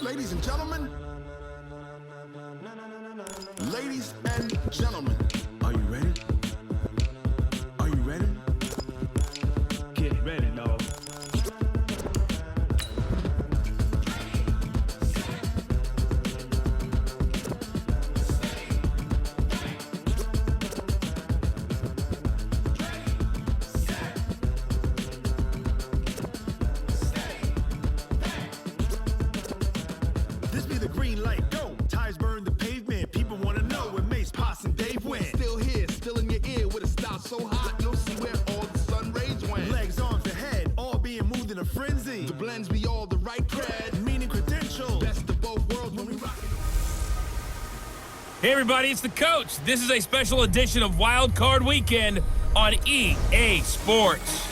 Ladies and gentlemen, ladies and gentlemen, are you ready? Are you ready? Get ready, dog. This be the green light, go. Tires burn the pavement. People wanna know where Mace, Pops, and Dave went. Still here, still in your ear with a style so hot, you'll see where all the sun rays went. Legs, arms, the head, all being moved in a frenzy. The blends be all the right cred, meaning credentials. Best of both worlds when we rock it. Hey everybody, it's the coach. This is a special edition of Wild Card Weekend on EA Sports.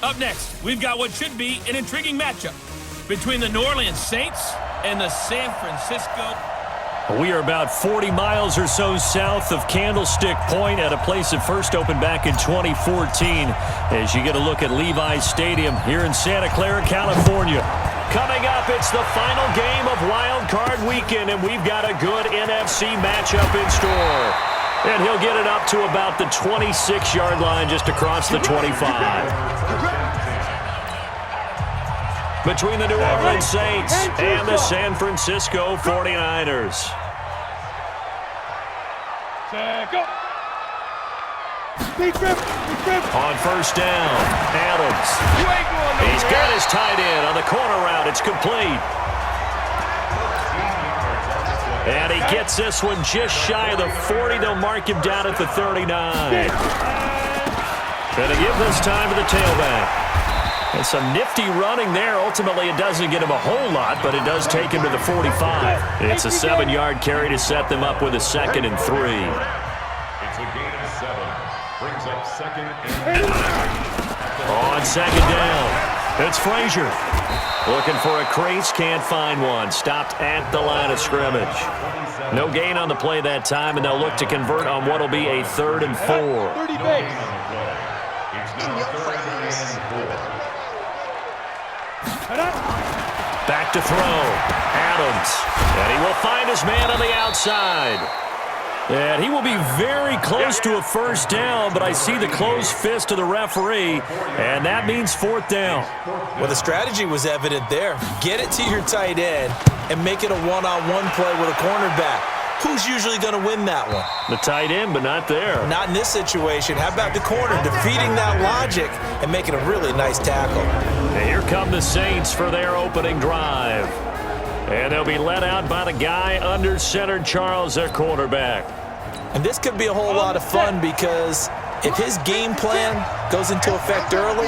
Up next, we've got what should be an intriguing matchup between the New Orleans Saints and the San Francisco. We are about 40 miles or so south of Candlestick Point at a place that first opened back in 2014 as you get a look at Levi's Stadium here in Santa Clara, California. Coming up, it's the final game of Wild Card Weekend, and we've got a good NFC matchup in store. And he'll get it up to about the 26-yard line just across the 25. Between the New Orleans Saints and the San Francisco 49ers. On first down, Adams. He's got his tight end on the corner route. It's complete. And he gets this one just shy of the 40. They'll mark him down at the 39. Going to give this time to the tailback. And some nifty running there. Ultimately, it doesn't get him a whole lot, but it does take him to the 45. It's a 7-yard carry to set them up with a 2nd and 3. It's a gain of 7. Brings up 2nd and 3. On 2nd down, it's Frazier. Looking for a crease, can't find one. Stopped at the line of scrimmage. No gain on the play that time, and they'll look to convert on what will be a 3rd and 4. 30 base. It's now 3rd and 4. Back to throw. Adams. And he will find his man on the outside. And he will be very close to a first down, but I see the closed fist of the referee, and that means 4th down. Well, the strategy was evident there. Get it to your tight end and make it a one-on-one play with a cornerback. Who's usually going to win that one? The tight end, but not there. Not in this situation. How about the corner defeating that logic and making a really nice tackle? And here come the Saints for their opening drive. And they'll be led out by the guy under center, Charles, their quarterback. And this could be a whole lot of fun because if his game plan goes into effect early,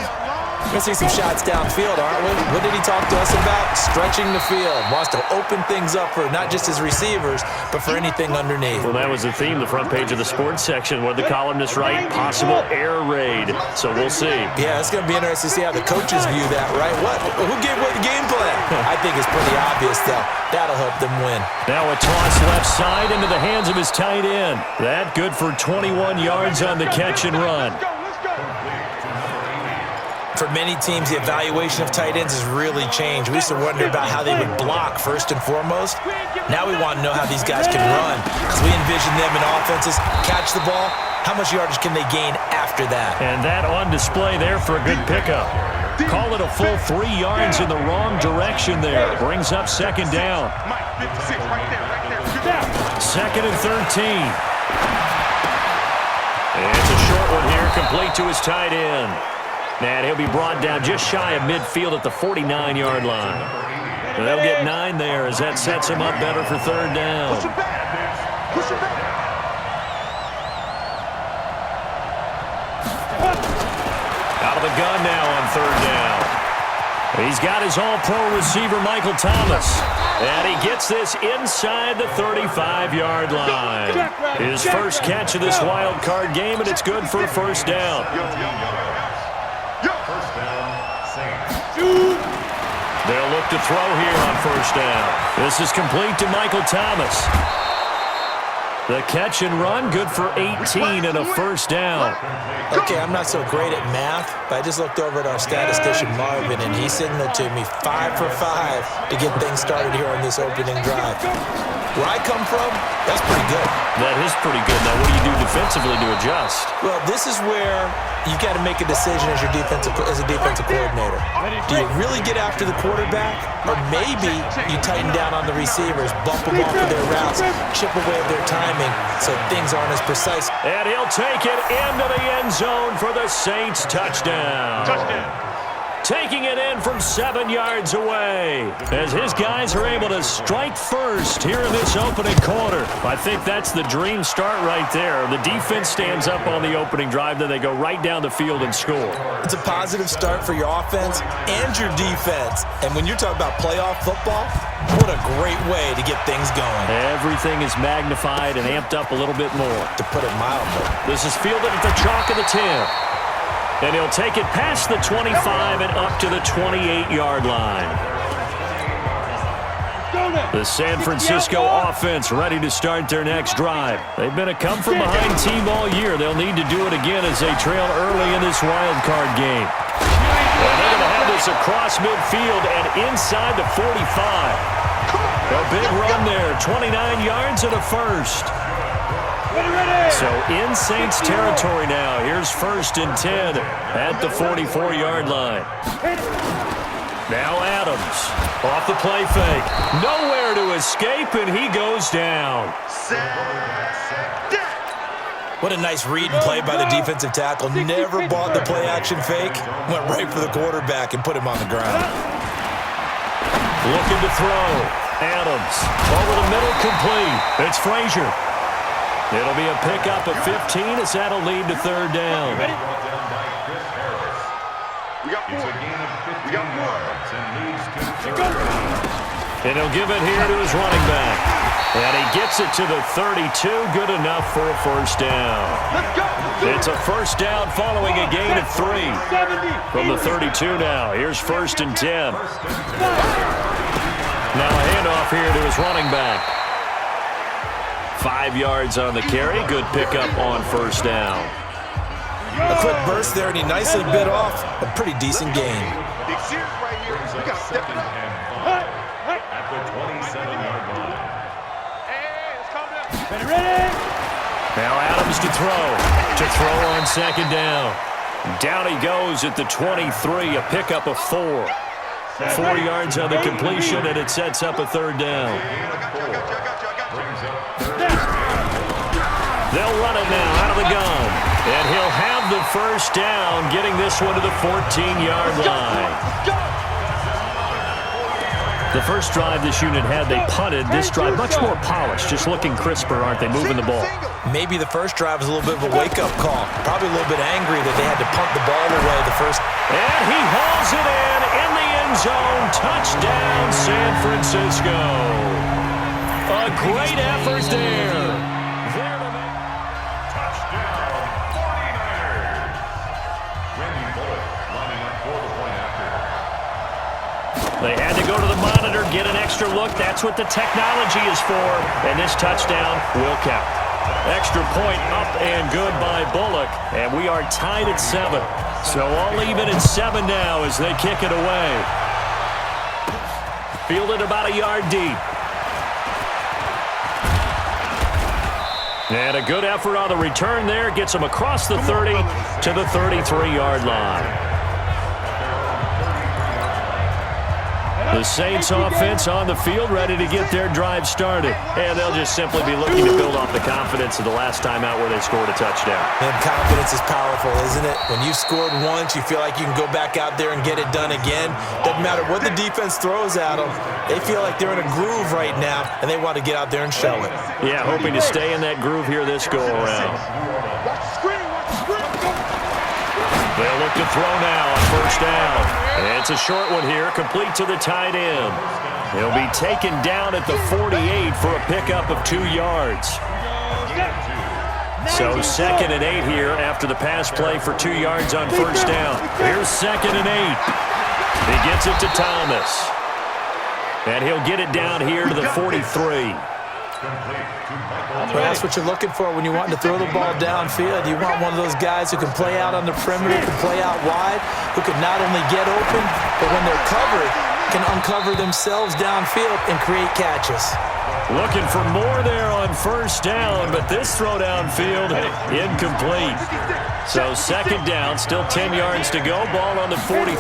we're going to see some shots downfield, aren't we? What did he talk to us about? Stretching the field. Wants to open things up for not just his receivers, but for anything underneath. Well, that was the theme, the front page of the sports section, where the columnists write possible air raid. So we'll see. Yeah, it's going to be interesting to see how the coaches view that, right? Who gave away the game plan? I think it's pretty obvious, though. That'll help them win. Now a toss left side into the hands of his tight end. That good for 21 yards on the catch and run. For many teams, the evaluation of tight ends has really changed. We used to wonder about how they would block first and foremost. Now we want to know how these guys can run, because we envision them in offenses catch the ball. How much yardage can they gain after that? And that on display there for a good pickup. Call it a full 3 yards in the wrong direction there. Brings up 2nd down. 2nd and 13. And it's a short one here, complete to his tight end. And he'll be brought down just shy of midfield at the 49-yard line. And they'll get 9 there as that sets him up better for 3rd down. Out of the gun now on 3rd down. He's got his all-pro receiver, Michael Thomas. And he gets this inside the 35-yard line. His first catch of this wild card game, and it's good for a 1st down. They'll look to throw here on 1st down. This is complete to Michael Thomas. The catch and run, good for 18 and a first down. Okay, I'm not so great at math, but I just looked over at our statistician, Marvin, and he signaled to me 5 for 5 to get things started here on this opening drive. Where I come from, that's pretty good. That is pretty good. Now, what do you do defensively to adjust? Well, this is where you got to make a decision as a defensive coordinator. Do you really get after the quarterback, or maybe you tighten down on the receivers, bump them off of their routes, chip away at their timing so things aren't as precise? And he'll take it into the end zone for the Saints touchdown. Taking it in from 7 yards away as his guys are able to strike first here in this opening quarter. I think that's the dream start right there. The defense stands up on the opening drive, then they go right down the field and score. It's a positive start for your offense and your defense. And when you're talking about playoff football, what a great way to get things going. Everything is magnified and amped up a little bit more. To put it mildly. This is fielded at the chalk of the 10. And he'll take it past the 25 and up to the 28-yard line. The San Francisco offense ready to start their next drive. They've been a come-from-behind team all year. They'll need to do it again as they trail early in this wild card game. And they're going to have this across midfield and inside the 45. A big run there, 29 yards and a first. So in Saints territory now. Here's 1st and 10 at the 44-yard line. Now Adams off the play fake. Nowhere to escape, and he goes down. What a nice read and play by the defensive tackle. Never bought the play-action fake. Went right for the quarterback and put him on the ground. Looking to throw. Adams over the middle, complete. It's Frazier. It'll be a pickup of 15 as that'll lead to 3rd down. And he'll give it here to his running back. And he gets it to the 32, good enough for a first down. It's a first down following a gain of 3. From the 32 now, here's 1st and 10. Now a handoff here to his running back. 5 yards on the carry. Good pickup on first down. A quick burst there, and he nicely bit off a pretty decent gain. At the 27-yard line. Now Adams to throw on 2nd down. Down he goes at the 23, a pickup of 4. 4 yards on the completion, and it sets up a 3rd down. They'll run it now out of the gun. And he'll have the first down, getting this one to the 14-yard line. The first drive this unit had, they punted. This drive, much more polished, just looking crisper, aren't they, moving the ball? Maybe the first drive was a little bit of a wake-up call. Probably a little bit angry that they had to punt the ball away the first. And he hauls it in the end zone. Touchdown, San Francisco. A great effort there. They had to go to the monitor, get an extra look. That's what the technology is for. And this touchdown will count. Extra point up and good by Bullock. And we are tied at 7. So all even at 7 now as they kick it away. Fielded about a yard deep. And a good effort on the return there. Gets them across the 30 to the 33-yard line. The Saints offense on the field, ready to get their drive started. And they'll just simply be looking to build off the confidence of the last time out where they scored a touchdown. And confidence is powerful, isn't it? When you've scored once, you feel like you can go back out there and get it done again. Doesn't matter what the defense throws at them. They feel like they're in a groove right now, and they want to get out there and show it. Yeah, hoping to stay in that groove here this go-around. They'll look to throw now on first down. And it's a short one here, complete to the tight end. He'll be taken down at the 48 for a pickup of 2 yards. So 2nd and 8 here after the pass play for 2 yards on first down. Here's 2nd and 8. He gets it to Thomas. And he'll get it down here to the 43. Well, that's what you're looking for when you want to throw the ball downfield. You want one of those guys who can play out on the perimeter, can play out wide, who can not only get open, but when they're covered, can uncover themselves downfield and create catches. Looking for more there on first down, but this throw downfield, incomplete. So second down, still 10 yards to go, ball on the 43.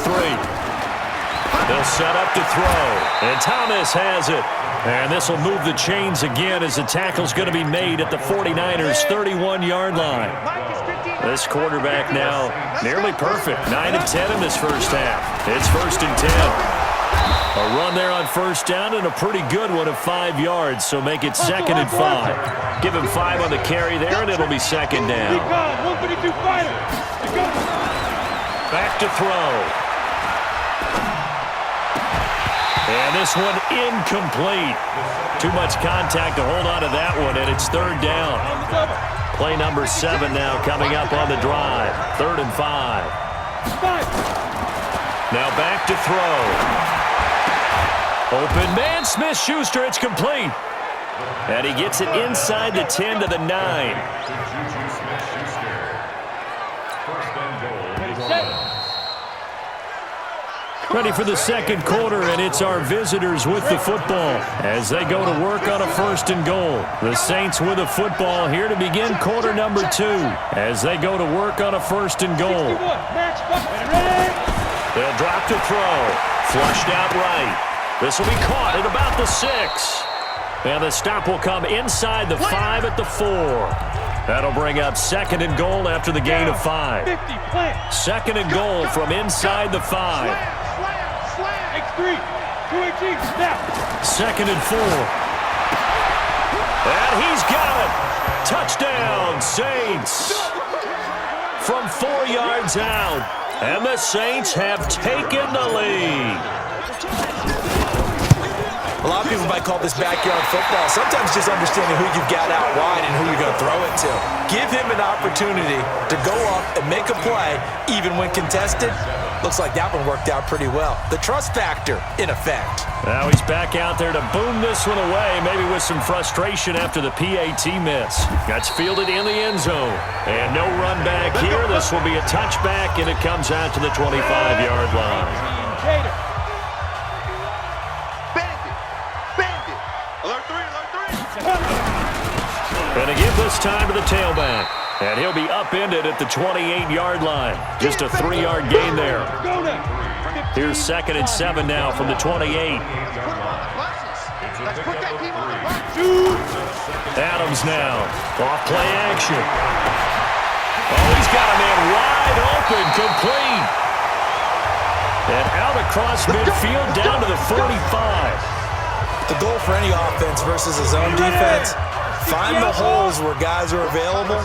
They'll set up to throw, and Thomas has it. And this will move the chains again as the tackle's going to be made at the 49ers' 31-yard line. This quarterback now nearly perfect. 9 of 10 in this first half. It's 1st and 10. A run there on first down and a pretty good one of 5 yards, so make it 2nd and 5. Give him 5 on the carry there, and it'll be second down. Back to throw. And this one incomplete. Too much contact to hold on to that one, and it's 3rd down. Play number 7 now coming up on the drive. 3rd and 5. Now back to throw. Open man, Smith-Schuster, it's complete. And he gets it inside the 10 to the 9. Ready for the second quarter, and it's our visitors with the football as they go to work on a 1st and goal. The Saints with the football here to begin quarter number 2 as they go to work on a 1st and goal. They'll drop to throw. Flushed out right. This will be caught at about the 6. And the stop will come inside the 5 at the 4. That'll bring up 2nd and goal after the gain of 5. 2nd and goal from inside the 5. 2nd and 4. And he's got it. Touchdown, Saints. From 4 yards out. And the Saints have taken the lead. A lot of people might call this backyard football. Sometimes just understanding who you've got out wide and who you're going to throw it to. Give him an opportunity to go up and make a play, even when contested. Looks like that one worked out pretty well. The trust factor, in effect. Now he's back out there to boom this one away, maybe with some frustration after the PAT miss. That's fielded in the end zone. And no run back here. This will be a touchback, and it comes out to the 25-yard line. And to give this time to the tailback. And he'll be upended at the 28-yard line. Just a 3-yard gain there. Here's 2nd and 7 now from the 28. Adams now. Off play action. Oh, he's got a man wide open, complete. And out across midfield down to the 45. The goal for any offense versus a zone defense, find the holes where guys are available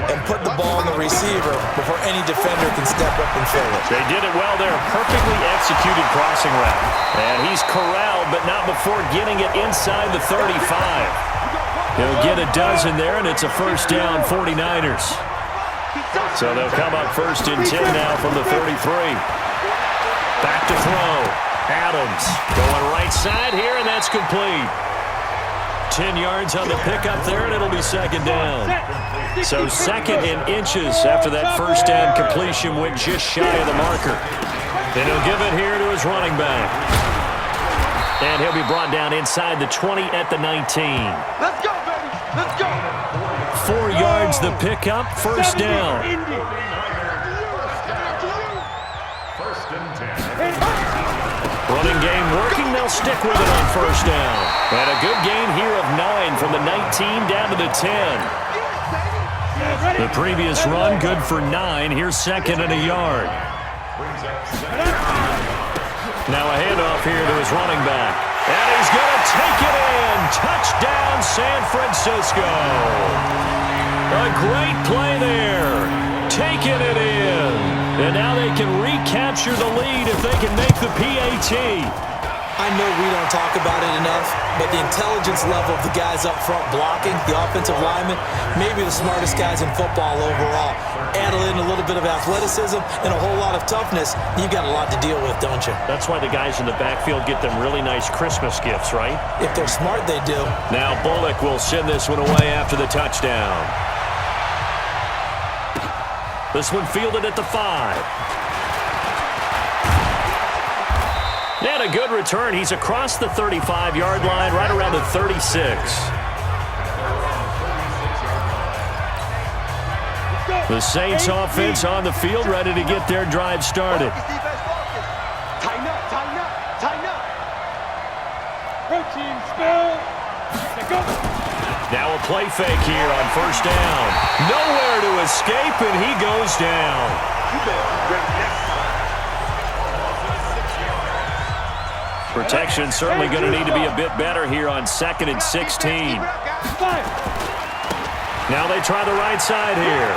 and put the ball in the receiver before any defender can step up and fill it. They did it well there. Perfectly executed crossing route. And he's corralled, but not before getting it inside the 35. He'll get a dozen there, and it's a 1st down 49ers. So they'll come up 1st and 10 now from the 33. Back to throw. Adams going right side here, and that's complete. 10 yards on the pickup there, and it'll be 2nd down. So 2nd and inches after that 1st down completion went just shy of the marker. And he'll give it here to his running back. And he'll be brought down inside the 20 at the 19. Let's go, baby. Let's go. 4 yards the pickup, 1st down. 1st and 10. Running game working, they'll stick with it on 1st down. And a good gain here of 9 from the 19 down to the 10. The previous run good for 9. Here's 2nd and a yard. Now a handoff here to his running back. And he's going to take it in. Touchdown, San Francisco. A great play there. Taking it in. And now they can recapture the lead if they can make the PAT. I know we don't talk about it enough, but the intelligence level of the guys up front blocking, the offensive linemen, maybe the smartest guys in football overall. Add in a little bit of athleticism and a whole lot of toughness, you've got a lot to deal with, don't you? That's why the guys in the backfield get them really nice Christmas gifts, right? If they're smart, they do. Now Bullock will send this one away after the touchdown. This one fielded at the 5. And a good return. He's across the 35-yard line, right around the 36. The Saints offense on the field, ready to get their drive started. Tighten up, tighten up, tighten up. Protein spill. Now a play fake here on first down. Nowhere to escape, and he goes down. You better be ready next time. Protection certainly going to need to be a bit better here on 2nd and 16. Now they try the right side here.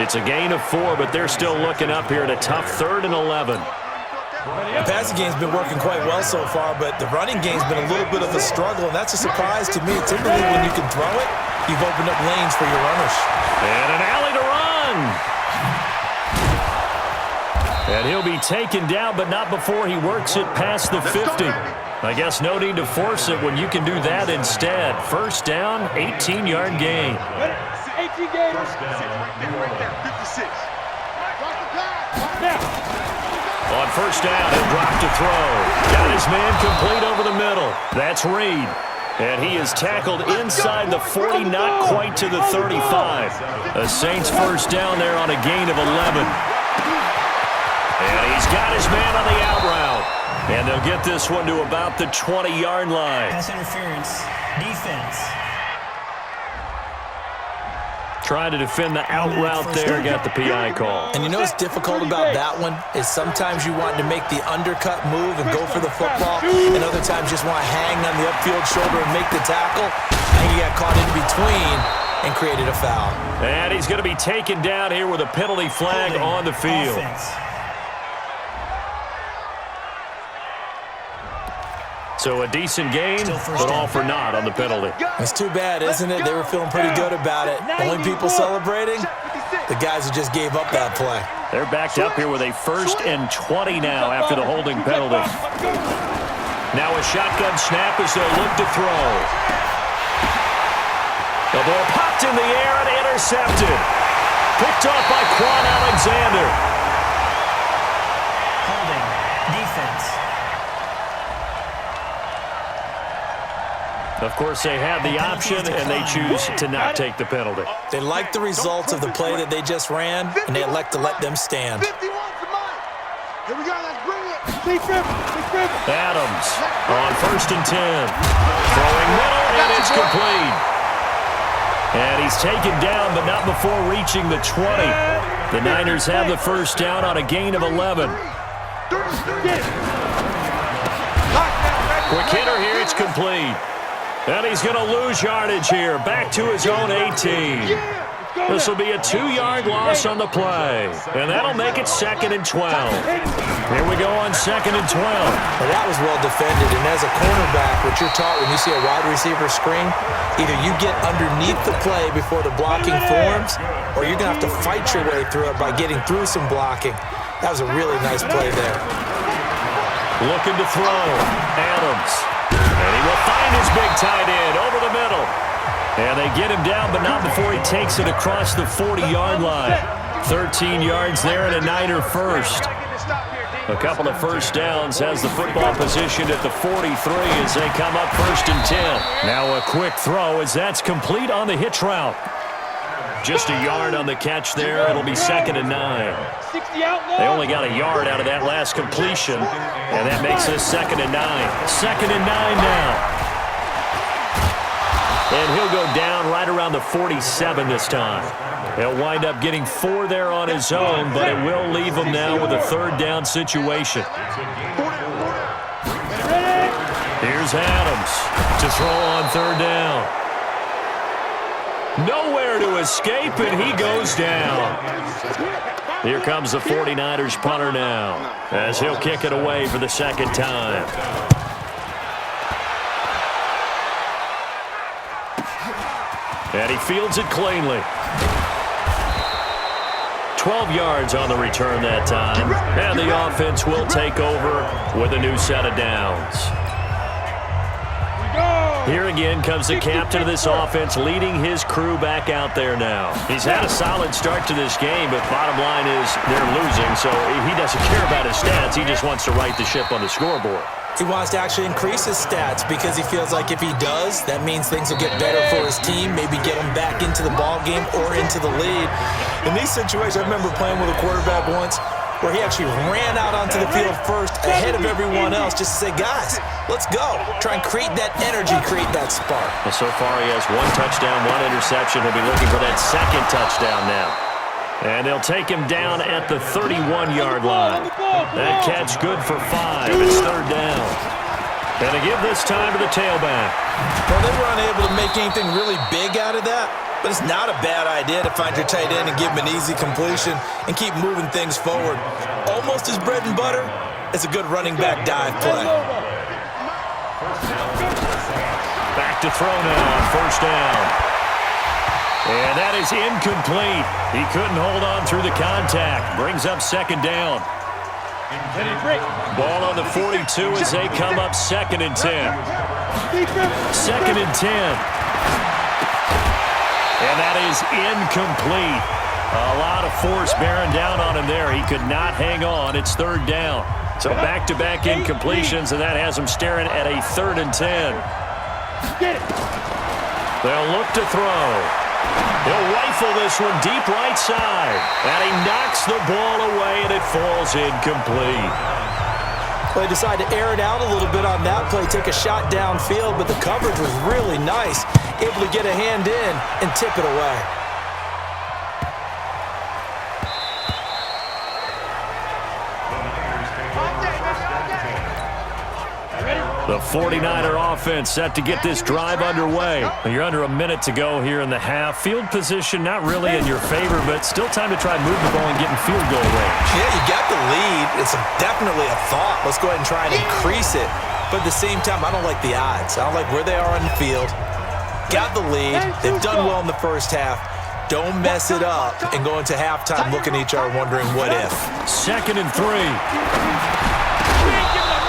It's a gain of 4, but they're still looking up here at a tough 3rd and 11. The passing game's been working quite well so far, but the running game's been a little bit of a struggle, and that's a surprise to me. Typically, when you can throw it, you've opened up lanes for your runners. And an alley to run. And he'll be taken down, but not before he works it past the 50. I guess no need to force it when you can do that instead. First down, 18-yard gain. 18 games. Right there, 56. On first down, he'll drop to throw. Got his man complete over the middle. That's Reed. And he is tackled inside the 40, not quite to the 35. The Saints first down there on a gain of 11. And he's got his man on the out route. And they'll get this one to about the 20-yard line. Pass interference, defense. Trying to defend the out route there, got the PI call. And you know what's difficult about that one is sometimes you want to make the undercut move and go for the football, and other times just want to hang on the upfield shoulder and make the tackle. I think he got caught in between and created a foul. And he's going to be taken down here with a penalty flag on the field. Offense. So a decent gain, but all for naught on the penalty. It's too bad, isn't it? They were feeling pretty good about it. Only people celebrating, the guys who just gave up that play. They're backed up here with a 1st and 20 now after the holding penalty. Now a shotgun snap as they'll look to throw. The ball popped in the air and intercepted. Picked off by Quan Alexander. Holding. Defense. Of course, they have the option, and they choose to not take the penalty. They like the results of the play that they just ran, and they elect to let them stand. 51 to mine. Here we go, let's bring it. Adams on 1st and 10. Throwing middle, and it's complete. And he's taken down, but not before reaching the 20. The Niners have the first down on a gain of 11. Quick hitter here, it's complete. And he's going to lose yardage here, back to his own 18. This will be a 2-yard loss on the play, and that'll make it 2nd and 12. Here we go on 2nd and 12. Well, that was well defended, and as a cornerback, what you're taught when you see a wide receiver screen, either you get underneath the play before the blocking forms, or you're going to have to fight your way through it by getting through some blocking. That was a really nice play there. Looking to throw. Adams. And he will find his big tight end over the middle. And they get him down, but not before he takes it across the 40-yard line. 13 yards there and a Niner first. A couple of first downs has the football positioned at the 43 as they come up 1st and 10. Now a quick throw as that's complete on the hitch route. Just a yard on the catch there. It'll be 2nd and 9. They only got a yard out of that last completion, and that makes this 2nd and 9. 2nd and 9 now. And he'll go down right around the 47 this time. He'll wind up getting 4 there on his own, but it will leave him now with a 3rd down situation. Here's Adams to throw on 3rd down. Nowhere to escape, and he goes down. Here comes the 49ers punter now, as he'll kick it away for the second time. And he fields it cleanly. 12 yards on the return that time. And the offense will take over with a new set of downs. Here again comes the captain of this offense, leading his crew back out there now. He's had a solid start to this game, but bottom line is they're losing, so he doesn't care about his stats. He just wants to right the ship on the scoreboard. He wants to actually increase his stats because he feels like if he does, that means things will get better for his team, maybe get him back into the ball game or into the lead. In these situations, I remember playing with a quarterback once where he actually ran out onto the field first ahead of everyone else just to say, guys, let's go. Try and create that energy, create that spark. Well, so far he has 1 touchdown, 1 interception. He'll be looking for that second touchdown now. And they'll take him down at the 31-yard line. That catch good for 5. It's third down. And to give this time to the tailback. Well, they were unable to make anything really big out of that, but it's not a bad idea to find your tight end and give him an easy completion and keep moving things forward. Almost his bread and butter. It's a good running back dive play. Back to throw now, first down. And that is incomplete. He couldn't hold on through the contact. Brings up second down. Ball on the 42 as they come up second and 10. Second and 10. And that is incomplete. A lot of force bearing down on him there. He could not hang on. It's third down. So back-to-back incompletions, and that has him staring at a 3rd and 10. They'll look to throw. He'll rifle this one deep right side. And he knocks the ball away, and it falls incomplete. Well, they decided to air it out a little bit on that play, take a shot downfield, but the coverage was really nice. Able to get a hand in and tip it away. The 49er offense set to get this drive underway. You're under a minute to go here in the half. Field position not really in your favor, but still time to try and move the ball and get in field goal range. Yeah, you got the lead. It's definitely a thought. Let's go ahead and try and increase it. But at the same time, I don't like the odds. I don't like where they are on the field. Got the lead. They've done well in the first half. Don't mess it up and go into halftime looking at each other wondering what if. Second and 3.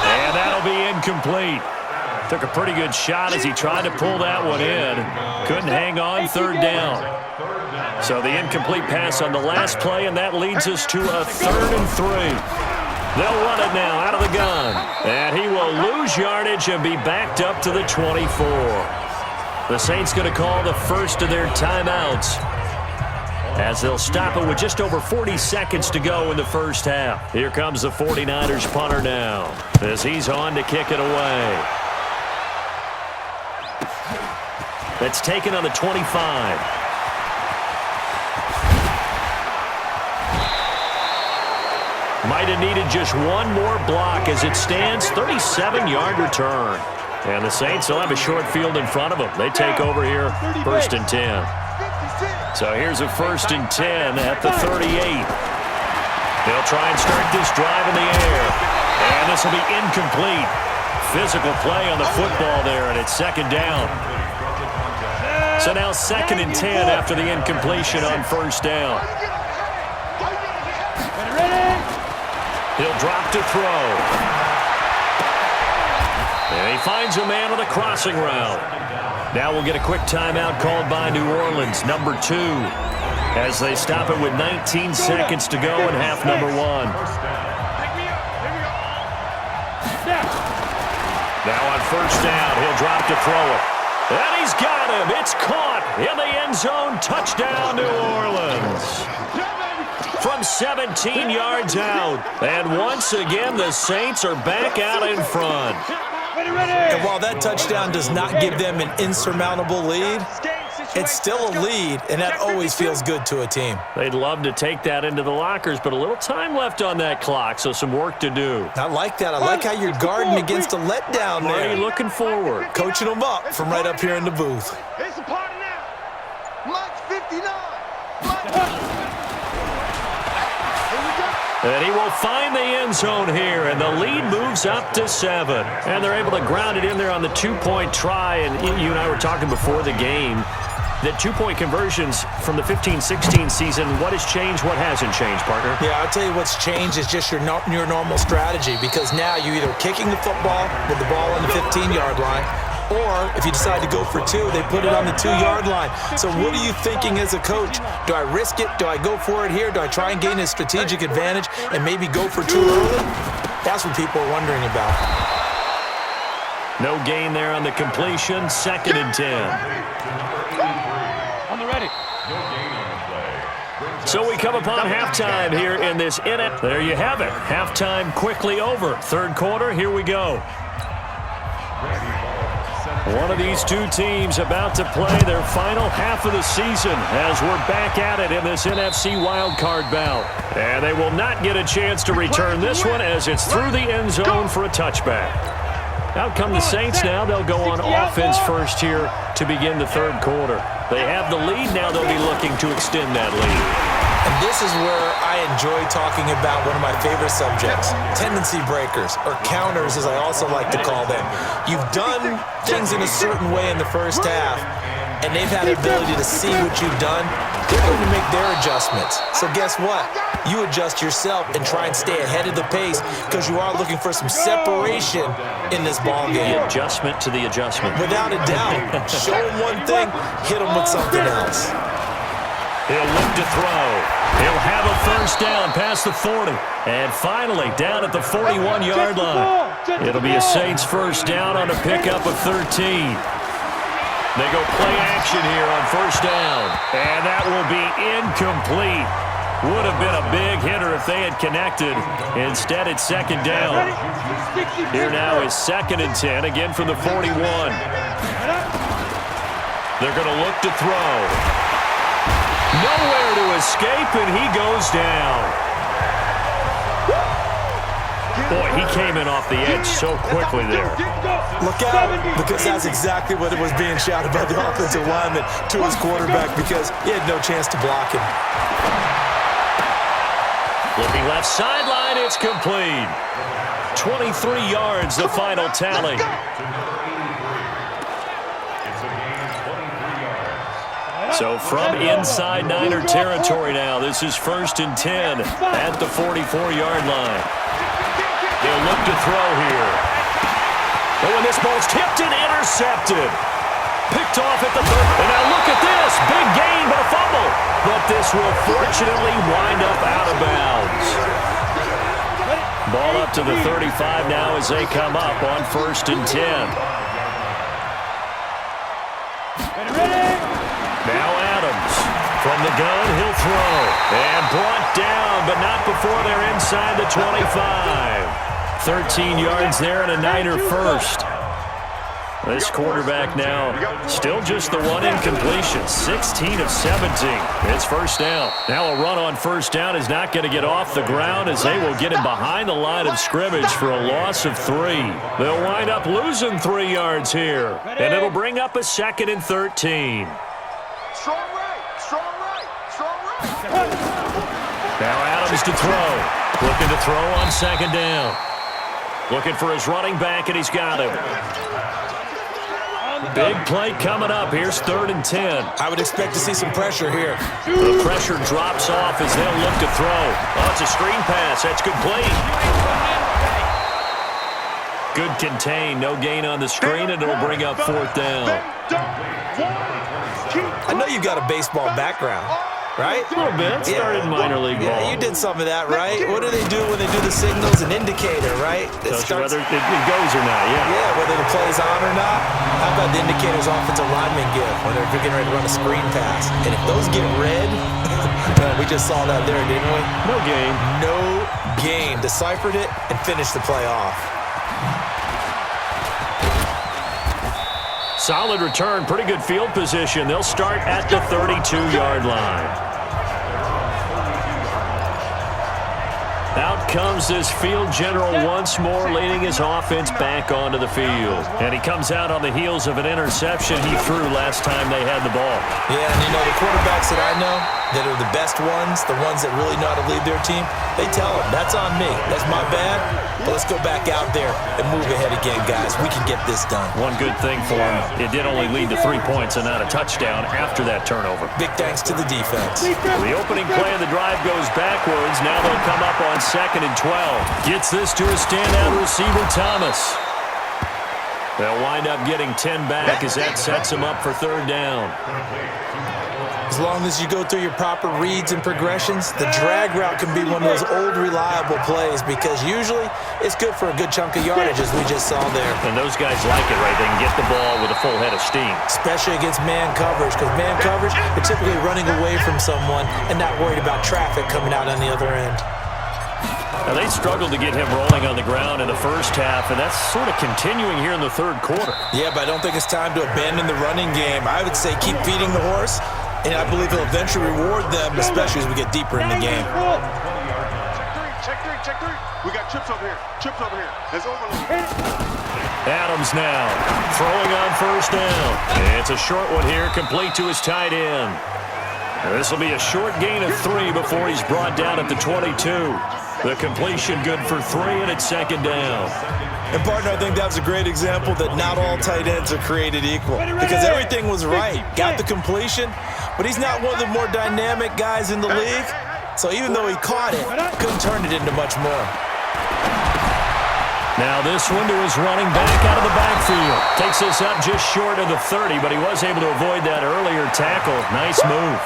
And that'll be incomplete. Took a pretty good shot as he tried to pull that one in. Couldn't hang on, third down. So the incomplete pass on the last play, and that leads us to a 3rd and 3. They'll run it now out of the gun. And he will lose yardage and be backed up to the 24. The Saints going to call the first of their timeouts, as they'll stop it with just over 40 seconds to go in the first half. Here comes the 49ers punter now, as he's on to kick it away. That's taken on the 25. Might have needed just one more block as it stands, 37-yard return. And the Saints will have a short field in front of them. They take over here, 1st and 10. So here's a 1st and 10 at the 38. They'll try and start this drive in the air. And this will be incomplete. Physical play on the football there, and it's second down. So now 2nd and 10 after the incompletion on first down. He'll drop to throw. And he finds a man on the crossing route. Now we'll get a quick timeout called by New Orleans, number 2, as they stop it with 19 seconds to go in half number 1. Now on first down, he'll drop to throw it. And he's got him. It's caught in the end zone. Touchdown, New Orleans. From 17 yards out. And once again, the Saints are back out in front. And while that touchdown does not give them an insurmountable lead, it's still a lead, and that always feels good to a team. They'd love to take that into the lockers, but a little time left on that clock, so some work to do. I like that. I like how you're guarding against a letdown there. Looking forward. Coaching them up from right up here in the booth. It's a party now. And he will find the end zone here, and the lead moves up to 7. And they're able to ground it in there on the 2-point try. And you and I were talking before the game that 2-point conversions from the 15-16 season, what has changed, what hasn't changed, partner? Yeah, I'll tell you what's changed is just your normal strategy, because now you're either kicking the football with the ball on the 15-yard line, or if you decide to go for 2, they put it on the 2-yard line. So what are you thinking as a coach? Do I risk it? Do I go for it here? Do I try and gain a strategic advantage and maybe go for 2 early? That's what people are wondering about. No gain there on the completion. 2nd and 10. On the ready. So we come upon halftime here in this NFL. There you have it. Halftime quickly over. 3rd quarter, here we go. One of these two teams about to play their final half of the season as we're back at it in this NFC wildcard bout. And they will not get a chance to return this one as it's through the end zone for a touchback. Out come the Saints now. They'll go on offense first here to begin the 3rd quarter. They have the lead. Now they'll be looking to extend that lead. And this is where I enjoy talking about one of my favorite subjects, tendency breakers, or counters as I also like to call them. You've done things in a certain way in the first half, and they've had the ability to see what you've done. They're going to make their adjustments. So guess what? You adjust yourself and try and stay ahead of the pace because you are looking for some separation in this ball game. The adjustment to the adjustment. Without a doubt. Show them one thing, hit them with something else. He'll look to throw. He'll have a first down past the 40. And finally, down at the 41-yard line. It'll be a Saints first down on a pickup of 13. They go play action here on first down. And that will be incomplete. Would have been a big hitter if they had connected. Instead, it's 2nd down. Here now is 2nd and 10, again from the 41. They're going to look to throw. Nowhere to escape, and he goes down. Boy, he came in off the edge so quickly there. Look out, because that's exactly what it was being shouted by the offensive lineman to his quarterback, because he had no chance to block him. Looking left sideline, it's complete. 23 yards, the final tally. So from inside Niner territory now, this is 1st and 10 at the 44-yard line. They'll look to throw here. Oh, and this ball's tipped and intercepted. Picked off at the 30. And now look at this. Big gain, but a fumble. But this will fortunately wind up out of bounds. Ball up to the 35 now as they come up on 1st and 10. Now Adams from the gun, he'll throw. And brought down, but not before they're inside the 25. 13 yards there and a Niner first. This quarterback now still just the one incompletion. 16 of 17. It's first down. Now a run on first down is not going to get off the ground as they will get him behind the line of scrimmage for a loss of 3. They'll wind up losing 3 yards here. And it'll bring up a 2nd and 13. Strong right, strong right, strong right. Now Adams to throw. Looking to throw on 2nd down. Looking for his running back, and he's got him. Big play coming up. Here's 3rd and 10. I would expect to see some pressure here. The pressure drops off as they'll look to throw. Oh, it's a screen pass. That's complete. Good contain. No gain on the screen, and it'll bring up 4th down. I know you've got a baseball background, right? A little bit. Started in minor league ball. Yeah, you did some of that, right? What do they do when they do the signals? An indicator, right? Tells you whether it goes or not, yeah. Yeah, whether the play's on or not. How about the indicators offensive linemen give when they're getting ready to run a screen pass? And if those get red, we just saw that there, didn't we? No gain. No gain. Deciphered it and finished the play off. Solid return, pretty good field position. They'll start at the 32-yard line. Out comes this field general once more, leading his offense back onto the field. And he comes out on the heels of an interception he threw last time they had the ball. Yeah, and the quarterbacks that I know that are the best ones, the ones that really know how to lead their team, they tell them, that's on me. That's my bad. But let's go back out there and move ahead again, guys. We can get this done. One good thing for him, it did only lead to 3 points and not a touchdown after that turnover. Big thanks to the defense. The opening play of the drive goes backwards. Now they'll come up on 2nd and 12. Gets this to a standout receiver, Thomas. They'll wind up getting 10 back as that sets them up for 3rd down. As long as you go through your proper reads and progressions, the drag route can be one of those old, reliable plays because usually it's good for a good chunk of yardage, as we just saw there. And those guys like it, right? They can get the ball with a full head of steam. Especially against man coverage, because man coverage, they're typically running away from someone and not worried about traffic coming out on the other end. Now, they struggled to get him rolling on the ground in the first half, and that's sort of continuing here in the 3rd quarter. Yeah, but I don't think it's time to abandon the running game. I would say keep feeding the horse, and I believe he'll eventually reward them, especially as we get deeper in the game. Check three. We got trips over here. There's overload. Adams now throwing on 1st down. It's a short one here, complete to his tight end. This will be a short gain of 3 before he's brought down at the 22. The completion good for 3, and it's 2nd down. And, partner, I think that was a great example that not all tight ends are created equal because everything was right. Got the completion, but he's not one of the more dynamic guys in the league. So even though he caught it, couldn't turn it into much more. Now this one to his running back out of the backfield. Takes this up just short of the 30, but he was able to avoid that earlier tackle. Nice move.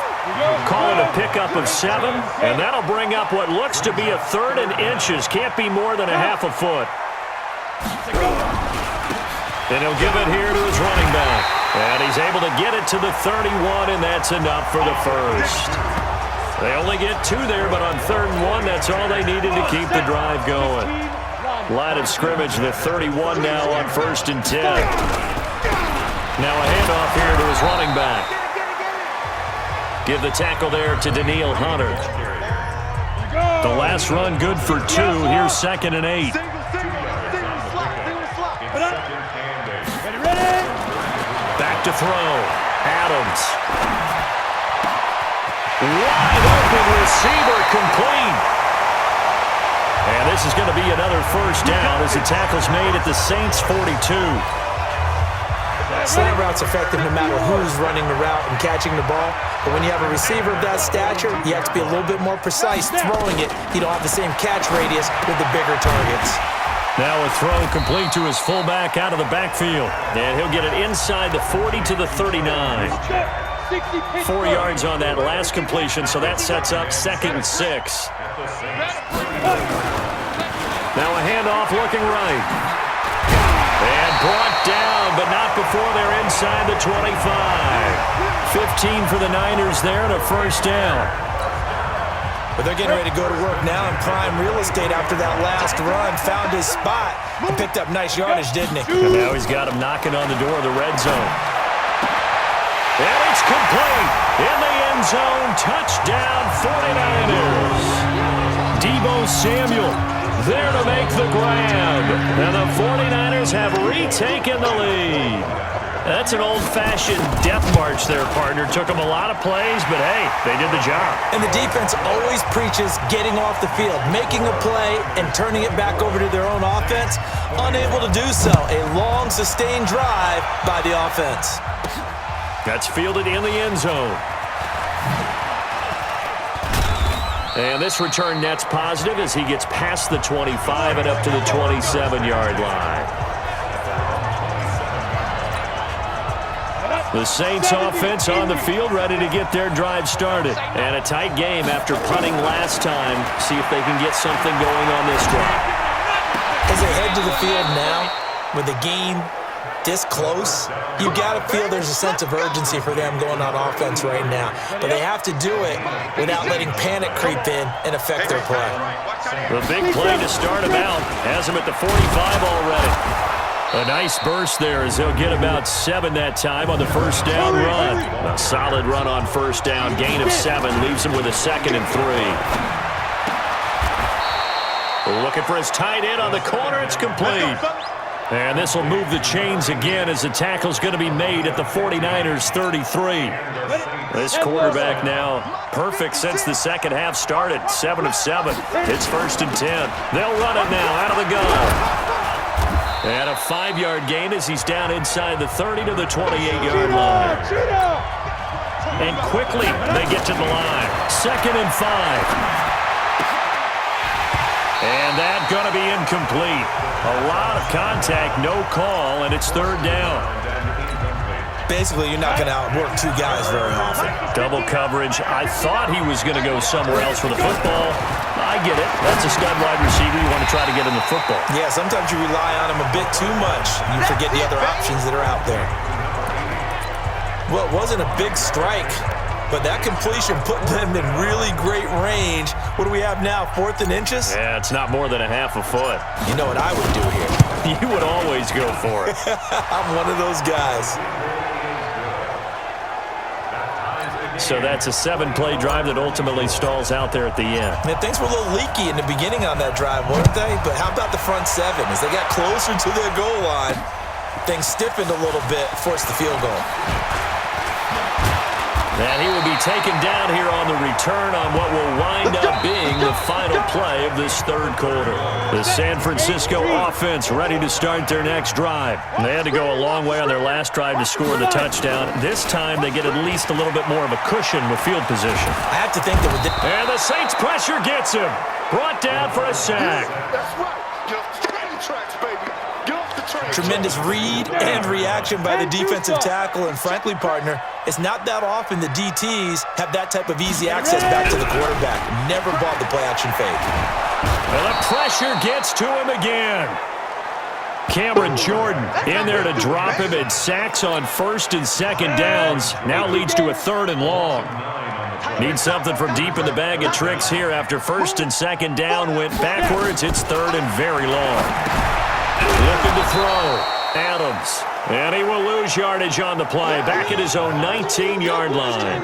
Call it a pickup of 7, and that'll bring up what looks to be a 3rd and inches. Can't be more than a half a foot. And he'll give it here to his running back. And he's able to get it to the 31, and that's enough for the first. They only get 2 there, but on 3rd and 1, that's all they needed to keep the drive going. Line of scrimmage, the 31 now on 1st and 10. Now a handoff here to his running back. Give the tackle there to Daniil Hunter. The last run good for 2. Here's 2nd and 8. Back to throw. Adams. Wide open receiver, complete. And this is going to be another 1st down as the tackle's made at the Saints' 42. Slant route's effective no matter who's running the route and catching the ball. But when you have a receiver of that stature, you have to be a little bit more precise throwing it. You don't have the same catch radius with the bigger targets. Now a throw complete to his fullback out of the backfield. And he'll get it inside the 40 to the 39. 4 yards on that last completion, so that sets up 2nd and 6. Now a handoff looking right. And brought down, but not before they're inside the 25. 15 for the Niners there and a 1st down. But they're getting ready to go to work now in prime real estate after that last run. Found his spot and picked up nice yardage, didn't he? And now he's got him knocking on the door of the red zone. And it's complete. In the end zone, touchdown 49ers. Deebo Samuel there to make the grab. And the 49ers have retaken the lead. That's an old-fashioned death march there, partner. Took them a lot of plays, but hey, they did the job. And the defense always preaches getting off the field, making a play, and turning it back over to their own offense. Unable to do so. A long, sustained drive by the offense. That's fielded in the end zone. And this return net's positive as he gets past the 25 and up to the 27-yard line. The Saints offense on the field ready to get their drive started. And a tight game after punting last time. See if they can get something going on this drive. As they head to the field now, with the game this close, you got to feel there's a sense of urgency for them going on offense right now. But they have to do it without letting panic creep in and affect their play. The big play to start him out has him at the 45 already. A nice burst there as they'll get about 7 that time on the 1st down run. A solid run on 1st down, gain of 7, leaves him with a 2nd and 3. Looking for his tight end on the corner. It's complete. And this will move the chains again as the tackle's going to be made at the 49ers 33. This quarterback now perfect since the second half started. 7 of 7. It's 1st and 10. They'll run it now out of the gun. And a 5-yard gain as he's down inside the 30 to the 28-yard line. And quickly they get to the line. 2nd and 5. And that's going to be incomplete. A lot of contact, no call, and it's 3rd down. Basically, you're not going to outwork 2 guys very often. Double coverage. I thought he was going to go somewhere else for the football. I get it. That's a stud wide receiver. You want to try to get him the football. Yeah, sometimes you rely on him a bit too much. You forget the other options that are out there. Well, it wasn't a big strike, but that completion put them in really great range. What do we have now, 4th and inches? Yeah, it's not more than a half a foot. You know what I would do here? You would always go for it. I'm one of those guys. So that's a 7-play drive that ultimately stalls out there at the end. Man, things were a little leaky in the beginning on that drive, weren't they? But how about the front 7? As they got closer to their goal line, things stiffened a little bit, forced the field goal. And he will be taken down here on the return on what will wind up being the final play of this 3rd quarter. The San Francisco offense ready to start their next drive. They had to go a long way on their last drive to score the touchdown. This time they get at least a little bit more of a cushion with field position. I have to think that with the... And the Saints pressure gets him. Brought down for a sack. That's right. Get off the train tracks, baby. Get off the train. Tremendous read and reaction by the defensive tackle. And frankly, partner, it's not that often the DTs have that type of easy access back to the quarterback. Never bought the play-action fake. And the pressure gets to him again. Cameron Jordan in there to drop him, and sacks on 1st and 2nd downs. Now leads to a 3rd and long. Need something from deep in the bag of tricks here after 1st and 2nd down went backwards. It's 3rd and very long. Looking to throw. Adams. And he will lose yardage on the play. Back at his own 19-yard line.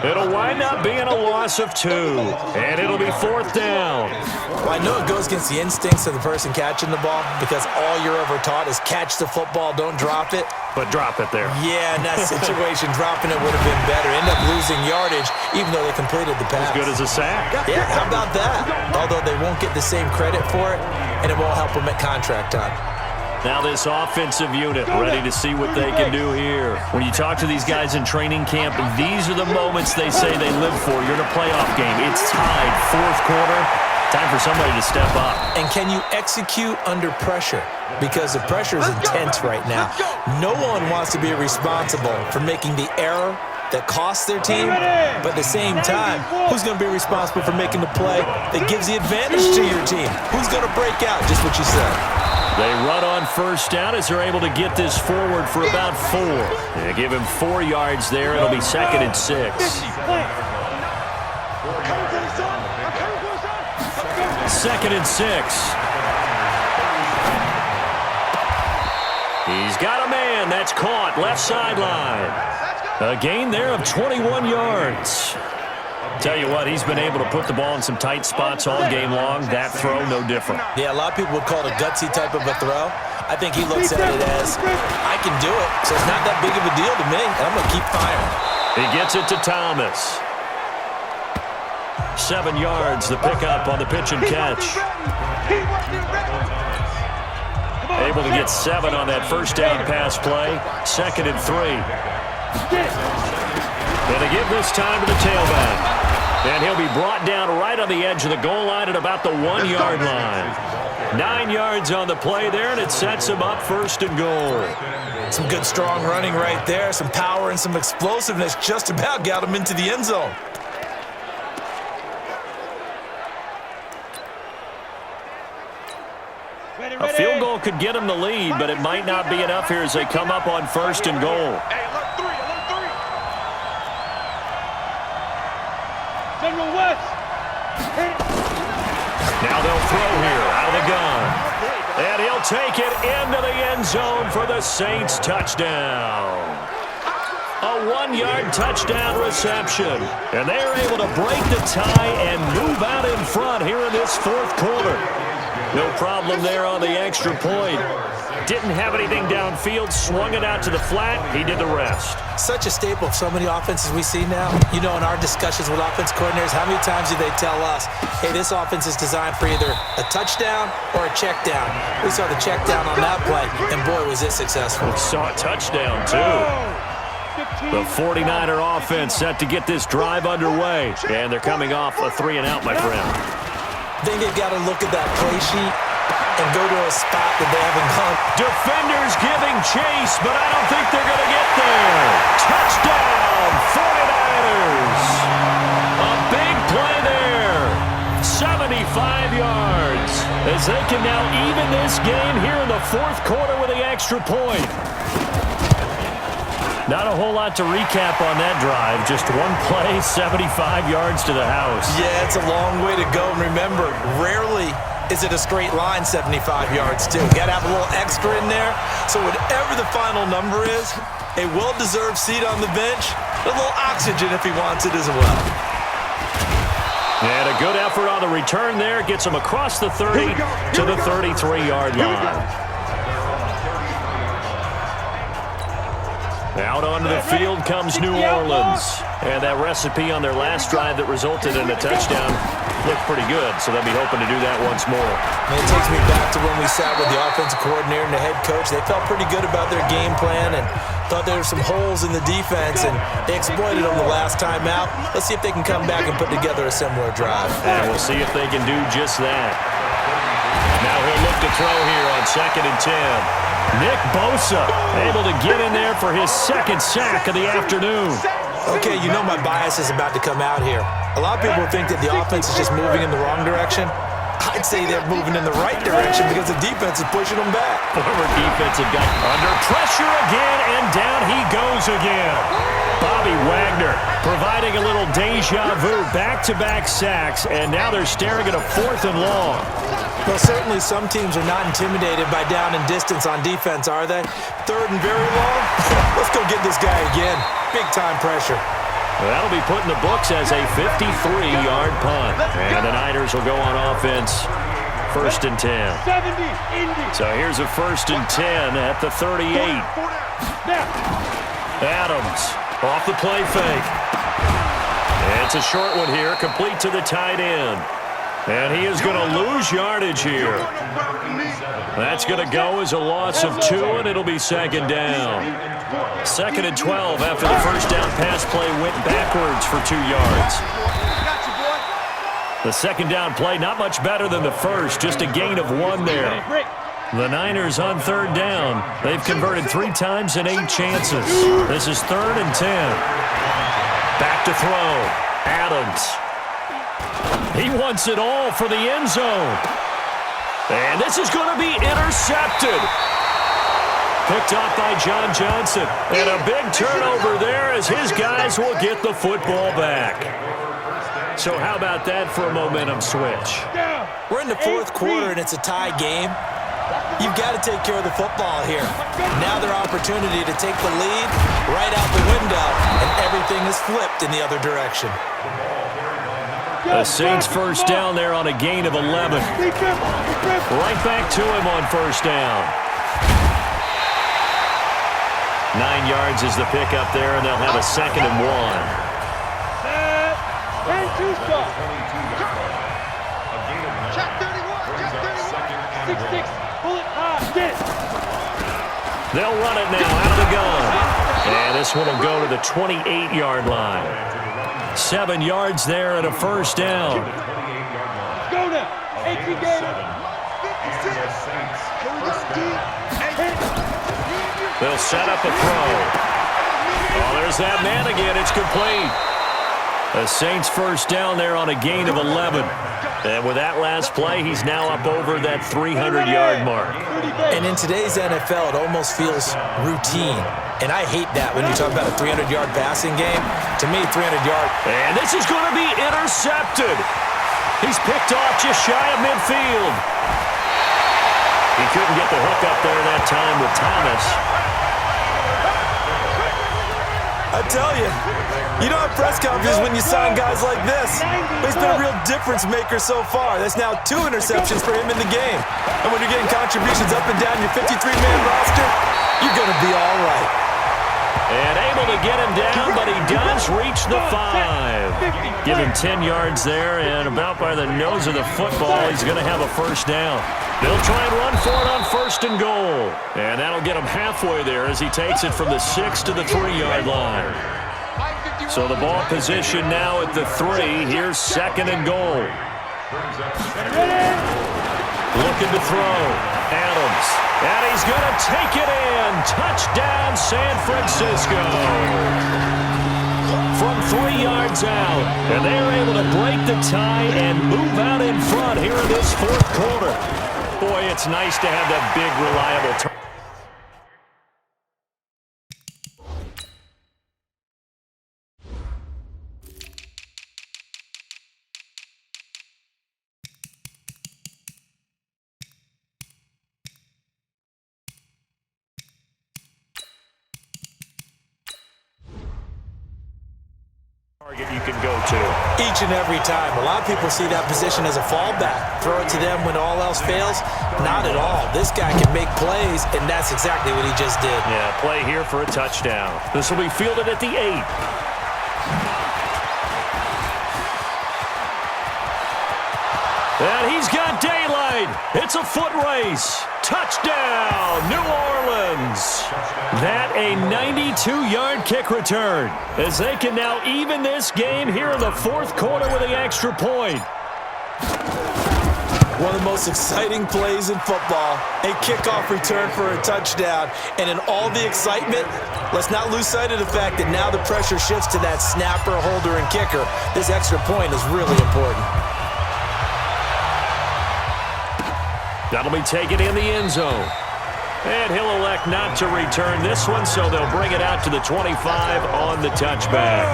It'll wind up being a loss of 2. And it'll be 4th down. Well, I know it goes against the instincts of the person catching the ball because all you're ever taught is catch the football, don't drop it. But drop it there. Yeah, in that situation, dropping it would have been better. End up losing yardage, even though they completed the pass. As good as a sack. Yeah, how about that? Although they won't get the same credit for it, and it won't help them at contract time. Now this offensive unit ready to see what they can do here. When you talk to these guys in training camp, these are the moments they say they live for. You're in a playoff game. It's tied, 4th quarter. Time for somebody to step up. And can you execute under pressure? Because the pressure is intense right now. No one wants to be responsible for making the error that costs their team, but at the same time, who's going to be responsible for making the play that gives the advantage to your team? Who's going to break out? Just what you said. They run on 1st down as they're able to get this forward for about 4. They give him 4 yards there. It'll be 2nd and 6. 2nd and 6. He's got a man. That's caught. Left sideline. A gain there of 21 yards. Tell you what, he's been able to put the ball in some tight spots all game long. That throw, no different. Yeah, a lot of people would call it a gutsy type of a throw. I think he looks at it as, I can do it, so it's not that big of a deal to me, and I'm going to keep firing. He gets it to Thomas. 7 yards, the pickup on the pitch and catch. Able to get 7 on that 1st down pass play. 2nd and 3. And they give this time to the tailback. And he'll be brought down right on the edge of the goal line at about the 1-yard line. 9 yards on the play there, and it sets him up 1st and goal. Some good, strong running right there. Some power and some explosiveness just about got him into the end zone. A field goal could get him the lead, but it might not be enough here as they come up on 1st and goal. Now they'll throw here out of the gun. And he'll take it into the end zone for the Saints touchdown. A 1-yard touchdown reception. And they are able to break the tie and move out in front here in this 4th quarter. No problem there on the extra point. Didn't have anything downfield, swung it out to the flat. He did the rest. Such a staple of so many offenses we see now. You know, in our discussions with offense coordinators, how many times do they tell us, hey, this offense is designed for either a touchdown or a check down. We saw the check down on that play, and boy, was it successful. We saw a touchdown, too. The 49er offense set to get this drive underway. And they're coming off a 3-and-out, my friend. I think they've got to look at that play sheet and go to a spot that they haven't gone. Defenders giving chase, but I don't think they're going to get there. Touchdown, 49ers. A big play there. 75 yards. As they can now even this game here in the fourth quarter with the extra point. Not a whole lot to recap on that drive. Just one play, 75 yards to the house. Yeah, it's a long way to go. And remember, rarely is it a straight line 75 yards, too. Got to have a little extra in there. So whatever the final number is, a well-deserved seat on the bench, a little oxygen if he wants it as well. And a good effort on the return there. Gets him across the 30 to the 33-yard line. Out onto the field comes New Orleans. And that recipe on their last drive that resulted in a touchdown looked pretty good, so they'll be hoping to do that once more. It takes me back to when we sat with the offensive coordinator and the head coach. They felt pretty good about their game plan and thought there were some holes in the defense, and they exploited them the last time out. Let's see if they can come back and put together a similar drive. And we'll see if they can do just that. Now he'll look to throw here on 2nd and 10. Nick Bosa able to get in there for his second sack of the afternoon. Okay, you know my bias is about to come out here. A lot of people think that the offense is just moving in the wrong direction. I'd say they're moving in the right direction because the defense is pushing them back. Former defensive guy under pressure again, and down he goes again. Bobby Wagner providing a little deja vu, back-to-back sacks, and now they're staring at a 4th and long. Well, certainly some teams are not intimidated by down and distance on defense, are they? 3rd and very long? Let's go get this guy again. Big-time pressure. That'll be put in the books as a 53-yard punt. And the Niners will go on offense. 1st and 10. So here's a 1st and 10 at the 38. Adams off the play fake. And it's a short one here, complete to the tight end. And he is going to lose yardage here. That's going to go as a loss of 2, and it'll be 2nd down. 2nd and 12 after the first down pass play went backwards for 2 yards. The 2nd down play not much better than the first, just a gain of 1 there. The Niners on 3rd down. They've converted 3 times in 8 chances. This is 3rd and 10. Back to throw. Adams. He wants it all for the end zone. And this is going to be intercepted. Picked off by John Johnson. And a big turnover there as his guys will get the football back. So how about that for a momentum switch? We're in the 4th quarter and it's a tie game. You've got to take care of the football here. Now their opportunity to take the lead right out the window, and everything is flipped in the other direction. The Saints first down there on a gain of 11. Right back to him on 1st down. 9 yards is the pickup there, and they'll have a 2nd and 1. They'll run it now out of the gun. And this one will go to the 28-yard line. 7 yards there and a 1st down. Go now. 18 They'll set up a throw. Oh, there's that man again. It's complete. The Saints first down there on a gain of 11. And with that last play, he's now up over that 300-yard mark. And in today's NFL, it almost feels routine. And I hate that when you talk about a 300-yard passing game. To me, 300-yard. And this is going to be intercepted. He's picked off just shy of midfield. He couldn't get the hook up there that time with Thomas. I tell you, you don't have press conferences when you sign guys like this. But he's been a real difference maker so far. That's now 2 interceptions for him in the game. And when you're getting contributions up and down your 53-man roster, you're going to be all right. And able to get him down, but he does reach the 5. Give him 10 yards there, and about by the nose of the football, he's going to have a first down. They'll try and run for it on 1st and goal. And that'll get him halfway there as he takes it from the 6 to the 3-yard line. So the ball position now at the 3. Here's 2nd and goal. Looking to throw. Adams. And he's going to take it in. Touchdown, San Francisco. From 3 yards out. And they're able to break the tie and move out in front here in this 4th quarter. Boy, it's nice to have that big, reliable turn. Target you can go to. Each and every time. A lot of people see that position as a fallback. Throw it to them when all else fails. Not at all. This guy can make plays, and that's exactly what he just did. Yeah, play here for a touchdown. This will be fielded at the 8. And he's got daylight. It's a foot race. Touchdown, New Orleans. That a 92-yard kick return as they can now even this game here in the 4th quarter with an extra point. One of the most exciting plays in football, a kickoff return for a touchdown. And in all the excitement, let's not lose sight of the fact that now the pressure shifts to that snapper, holder, and kicker. This extra point is really important. That'll be taken in the end zone. And he'll elect not to return this one, so they'll bring it out to the 25 on the touchback.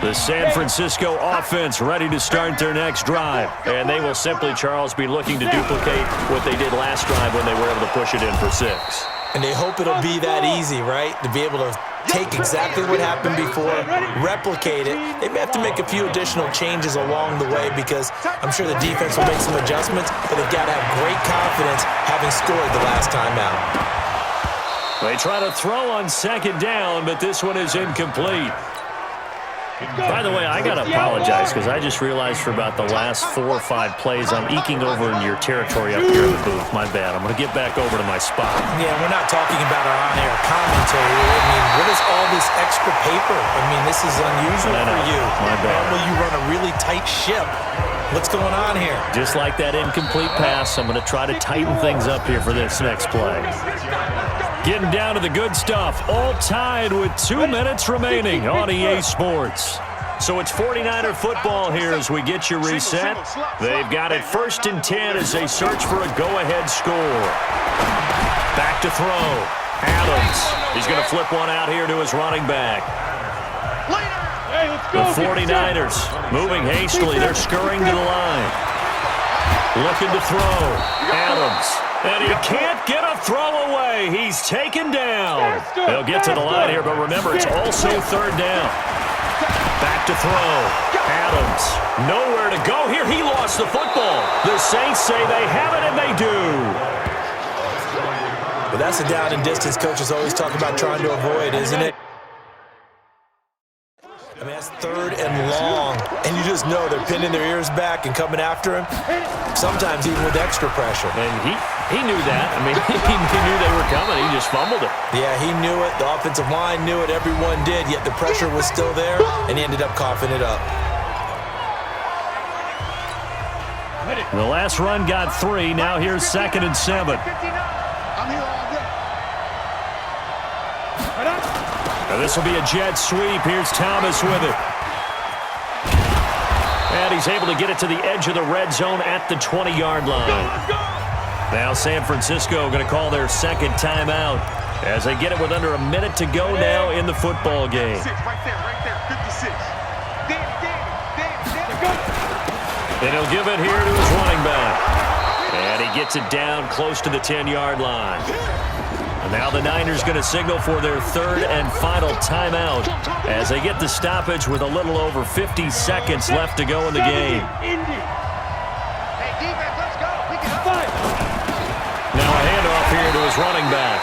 The San Francisco offense ready to start their next drive. And they will simply, Charles, be looking to duplicate what they did last drive when they were able to push it in for 6. And they hope it'll be that easy, right? To be able to take exactly what happened before, replicate it. They may have to make a few additional changes along the way because I'm sure the defense will make some adjustments, but they've got to have great confidence having scored the last time out. They try to throw on 2nd down, but this one is incomplete. By the way, I got to apologize because I just realized for about the last 4 or 5 plays I'm eking over into your territory up here in the booth. My bad. I'm going to get back over to my spot. Yeah, we're not talking about our on-air commentary. I mean, what is all this extra paper? I mean, this is unusual for you. My bad. Normally you run a really tight ship. What's going on here? Just like that incomplete pass, I'm going to try to tighten things up here for this next play. Getting down to the good stuff, all tied with 2 minutes remaining on EA Sports. So it's 49er football here as we get you reset. They've got it 1st and 10 as they search for a go-ahead score. Back to throw. Adams. He's going to flip one out here to his running back. The 49ers moving hastily. They're scurrying to the line. Looking to throw. Adams. And he can't get a throw away. He's taken down. They'll get to the line here, but remember, it's also 3rd down. Back to throw. Adams. Nowhere to go here. He lost the football. The Saints say they have it, and they do. But that's a down and distance coaches always talk about trying to avoid, isn't it? I mean, that's 3rd and long, and you just know they're pinning their ears back and coming after him, sometimes even with extra pressure. And he knew that. I mean, he knew they were coming. He just fumbled it. Yeah, he knew it. The offensive line knew it. Everyone did, yet the pressure was still there, and he ended up coughing it up. The last run got 3. Now here's 2nd and 7. Now this will be a jet sweep. Here's Thomas with it. And he's able to get it to the edge of the red zone at the 20-yard line. Now San Francisco going to call their 2nd timeout as they get it with under a minute to go now in the football game. Right there, 56. And he'll give it here to his running back. And he gets it down close to the 10-yard line. And now the Niners going to signal for their third and final timeout as they get the stoppage with a little over 50 seconds left to go in the game. Hey, defense, let's go. We can Now a handoff here to his running back.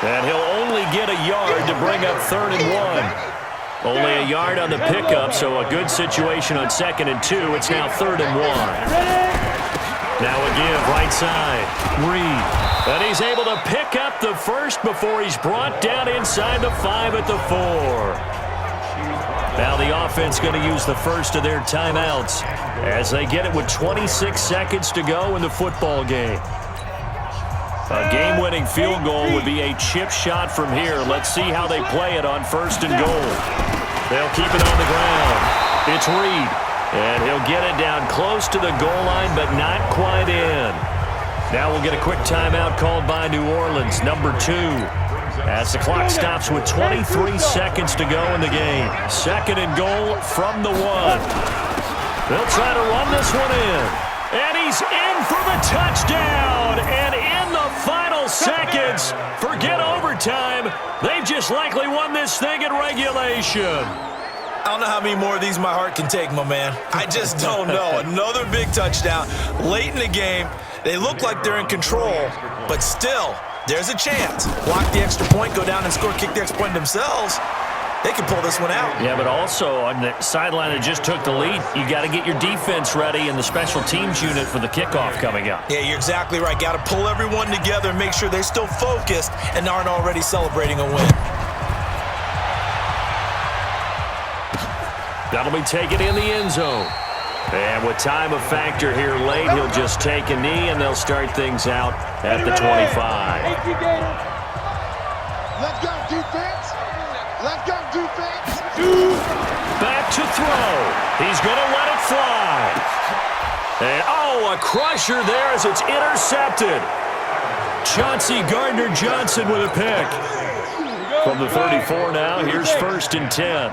And he'll only get a yard to bring up 3rd and 1. Only a yard on the pickup, so a good situation on 2nd and 2. It's now 3rd and 1. Now a give, right side. Reed. And he's able to pick up the first before he's brought down inside the 5 at the 4. Now the offense going to use the first of their timeouts as they get it with 26 seconds to go in the football game. A game-winning field goal would be a chip shot from here. Let's see how they play it on 1st and goal. They'll keep it on the ground. It's Reed. And he'll get it down close to the goal line, but not quite in. Now we'll get a quick timeout called by New Orleans, number 2. As the clock stops with 23 seconds to go in the game. 2nd and goal from the 1. They'll try to run this one in. And he's in for the touchdown. And in the final seconds, forget overtime. They've just likely won this thing in regulation. I don't know how many more of these my heart can take, my man. I just don't know. Another big touchdown late in the game. They look like they're in control, but still, there's a chance. Block the extra point, go down and score, kick the extra point themselves. They can pull this one out. Yeah, but also on the sideline that just took the lead, you got to get your defense ready and the special teams unit for the kickoff coming up. Yeah, you're exactly right. Got to pull everyone together and make sure they're still focused and aren't already celebrating a win. That'll be taken in the end zone. And with time a factor here late, he'll just take a knee, and they'll start things out at the 25. Let's go, defense. Let's go, defense. Back to throw. He's going to let it fly. And, a crusher there as it's intercepted. Chauncey Gardner-Johnson with a pick. From the 34 now, here's 1st and 10.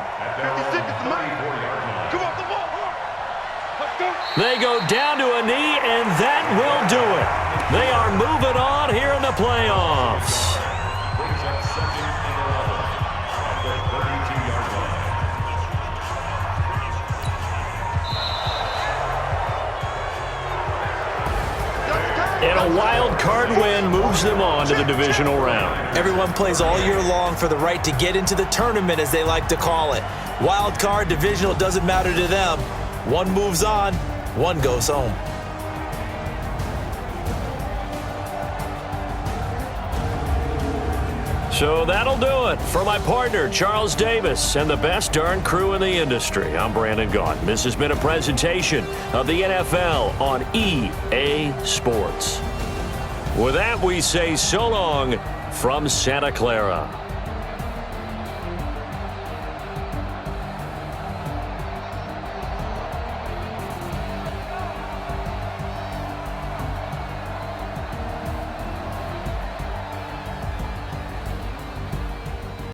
They go down to a knee, and that will do it. They are moving on here in the playoffs. And a wild card win moves them on to the divisional round. Everyone plays all year long for the right to get into the tournament, as they like to call it. Wild card, divisional, doesn't matter to them. One moves on, one goes home. So that'll do it for my partner, Charles Davis, and the best darn crew in the industry. I'm Brandon Gaughan. This has been a presentation of the NFL on EA Sports. With that, we say so long from Santa Clara.